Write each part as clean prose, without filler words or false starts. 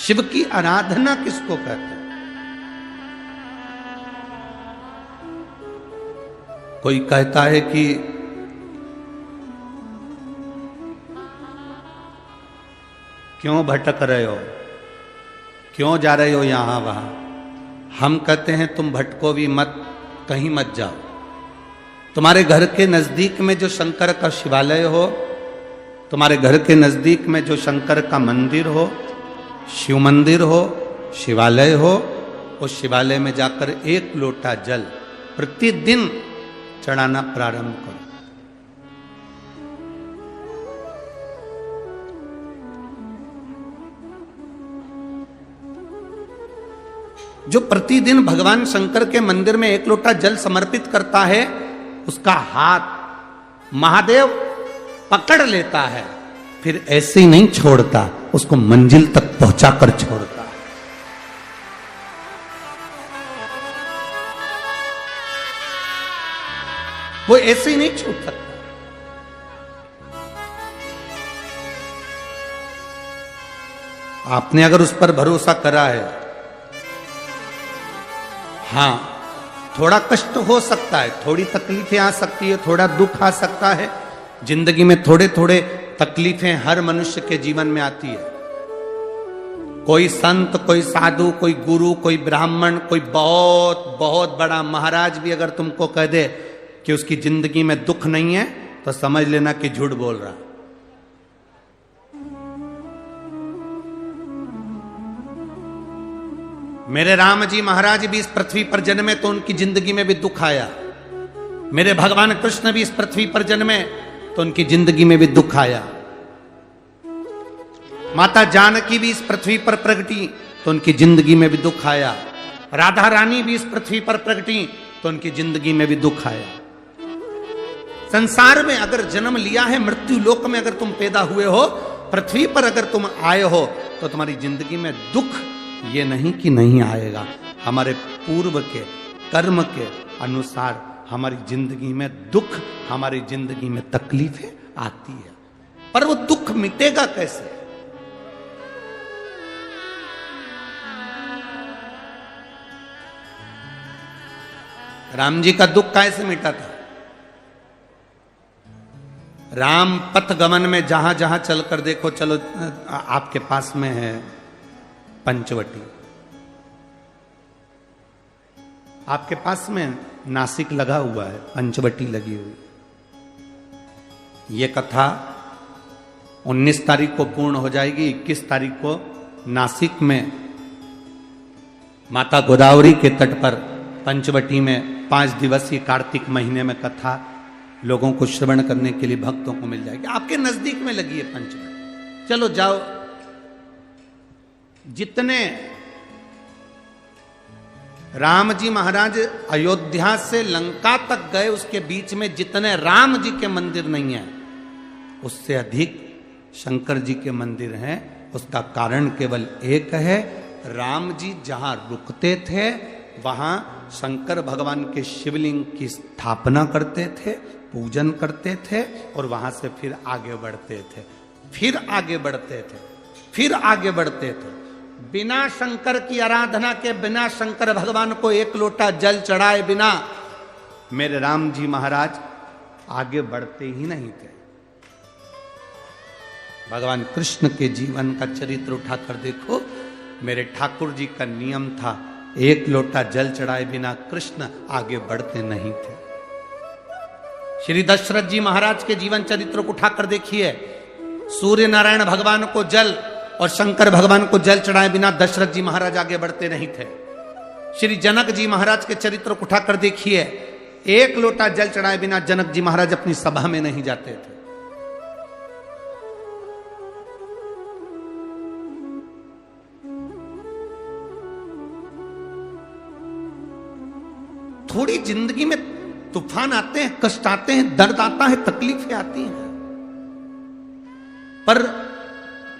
शिव की आराधना किसको कहते हैं? कोई कहता है कि क्यों भटक रहे हो, क्यों जा रहे हो यहां वहां। हम कहते हैं तुम भटको भी मत, कहीं मत जाओ। तुम्हारे घर के नजदीक में जो शंकर का शिवालय हो, तुम्हारे घर के नजदीक में जो शंकर का मंदिर हो, शिव मंदिर हो, शिवालय हो, उस शिवालय में जाकर एक लोटा जल प्रतिदिन चढ़ाना प्रारंभ करो। जो प्रतिदिन भगवान शंकर के मंदिर में एक लोटा जल समर्पित करता है, उसका हाथ महादेव पकड़ लेता है, फिर ऐसे ही नहीं छोड़ता, उसको मंजिल तक पहुंचाकर छोड़ता है। वो ऐसे ही नहीं छूट सकता। आपने अगर उस पर भरोसा करा है, हां थोड़ा कष्ट हो सकता है, थोड़ी तकलीफें आ सकती है, थोड़ा दुख आ सकता है, जिंदगी में थोड़े थोड़े तकलीफें हर मनुष्य के जीवन में आती है। कोई संत, कोई साधु, कोई गुरु, कोई ब्राह्मण, कोई बहुत बहुत बड़ा महाराज भी अगर तुमको कह दे कि उसकी जिंदगी में दुख नहीं है, तो समझ लेना कि झूठ बोल रहा। मेरे राम जी महाराज भी इस पृथ्वी पर जन्मे तो उनकी जिंदगी में भी दुख आया। मेरे भगवान कृष्ण भी इस पृथ्वी पर जन्मे तो उनकी जिंदगी में भी दुख आया। माता जानकी भी इस पृथ्वी पर प्रगटी तो उनकी जिंदगी में भी दुख आया। राधा रानी भी इस पृथ्वी पर प्रगटी तो उनकी जिंदगी में भी दुख आया। संसार में अगर जन्म लिया है, मृत्यु लोक में अगर तुम पैदा हुए हो, पृथ्वी पर अगर तुम आए हो, तो तुम्हारी जिंदगी में दुख ये नहीं कि नहीं आएगा। हमारे पूर्व के कर्म के अनुसार हमारी जिंदगी में दुख, हमारी जिंदगी में तकलीफें आती है, पर वो दुख मिटेगा कैसे? राम जी का दुख कैसे मिटा था? राम पथ गमन में जहां जहां चलकर देखो, चलो आपके पास में है पंचवटी, आपके पास में नासिक लगा हुआ है, पंचवटी लगी हुई। ये कथा 19 तारीख को पूर्ण हो जाएगी। 21 तारीख को नासिक में माता गोदावरी के तट पर पंचवटी में 5 दिवसीय कार्तिक महीने में कथा लोगों को श्रवण करने के लिए भक्तों को मिल जाएगी। आपके नजदीक में लगी है पंचवटी, चलो जाओ। जितने राम जी महाराज अयोध्या से लंका तक गए, उसके बीच में जितने राम जी के मंदिर नहीं है, उससे अधिक शंकर जी के मंदिर हैं। उसका कारण केवल एक है, राम जी जहां रुकते थे वहां शंकर भगवान के शिवलिंग की स्थापना करते थे, पूजन करते थे, और वहां से फिर आगे बढ़ते थे, फिर आगे बढ़ते थे, फिर आगे बढ़ते थे। बिना शंकर की आराधना के, बिना शंकर भगवान को एक लोटा जल चढ़ाए बिना मेरे राम जी महाराज आगे बढ़ते ही नहीं थे। भगवान कृष्ण के जीवन का चरित्र उठाकर देखो, मेरे ठाकुर जी का नियम था, एक लोटा जल चढ़ाए बिना कृष्ण आगे बढ़ते नहीं थे। श्री दशरथ जी महाराज के जीवन चरित्र को उठाकर देखिए, सूर्य नारायण भगवान को जल और शंकर भगवान को जल चढ़ाए बिना दशरथ जी महाराज आगे बढ़ते नहीं थे। श्री जनक जी महाराज के चरित्र को उठाकर देखिए, एक लोटा जल चढ़ाए बिना जनक जी महाराज अपनी सभा में नहीं जाते थे। थोड़ी जिंदगी में तूफान आते हैं, कष्ट आते हैं, दर्द आता है, तकलीफें आती हैं, पर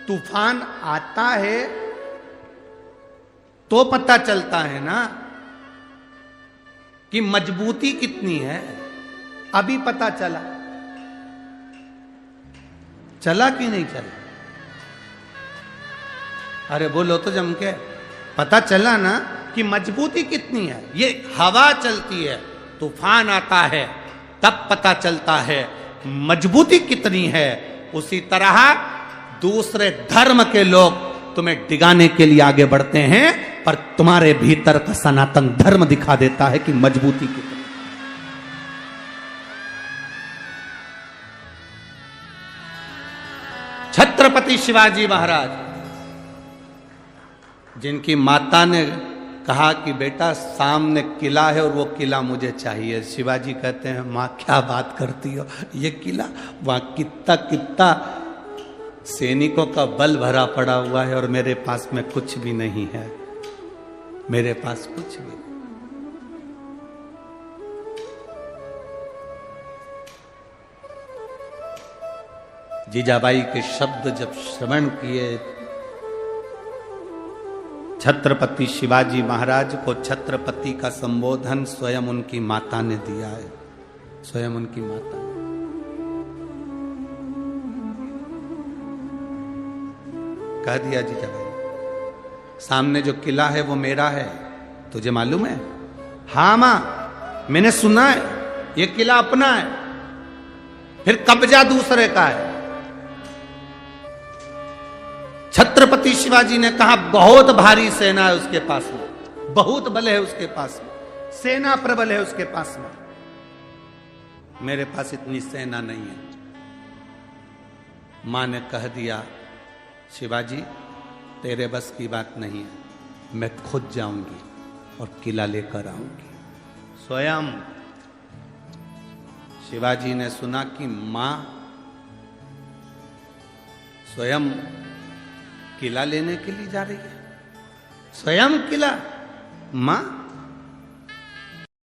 तूफान आता है तो पता चलता है ना कि मजबूती कितनी है। अभी पता चला, चला कि नहीं चला? अरे बोलो तो जम के। पता चला ना कि मजबूती कितनी है। ये हवा चलती है, तूफान आता है, तब पता चलता है मजबूती कितनी है। उसी तरह दूसरे धर्म के लोग तुम्हें डिगाने के लिए आगे बढ़ते हैं, पर तुम्हारे भीतर का सनातन धर्म दिखा देता है कि मजबूती कितनी। छत्रपति शिवाजी महाराज, जिनकी माता ने कहा कि बेटा सामने किला है और वो किला मुझे चाहिए, शिवाजी कहते हैं माँ क्या बात करती हो, ये किला वहां कितना कितना सैनिकों का बल भरा पड़ा हुआ है और मेरे पास में कुछ भी नहीं है, मेरे पास कुछ भी नहीं। जीजाबाई के शब्द जब श्रवण किए, छत्रपति शिवाजी महाराज को छत्रपति का संबोधन स्वयं उनकी माता ने दिया है, स्वयं उनकी माता ने। कह दिया जीजाबाई, सामने जो किला है वो मेरा है, तुझे मालूम है? हाँ मां, मैंने सुना है, ये किला अपना है, फिर कब्जा दूसरे का है। छत्रपति शिवाजी ने कहा बहुत भारी सेना है उसके पास में, बहुत बल है उसके पास में, सेना प्रबल है उसके पास में, मेरे पास इतनी सेना नहीं है। मां ने कह दिया शिवाजी तेरे बस की बात नहीं है, मैं खुद जाऊंगी और किला लेकर आऊंगी। स्वयं शिवाजी ने सुना कि मां स्वयं किला लेने के लिए जा रही है, स्वयं किला। मां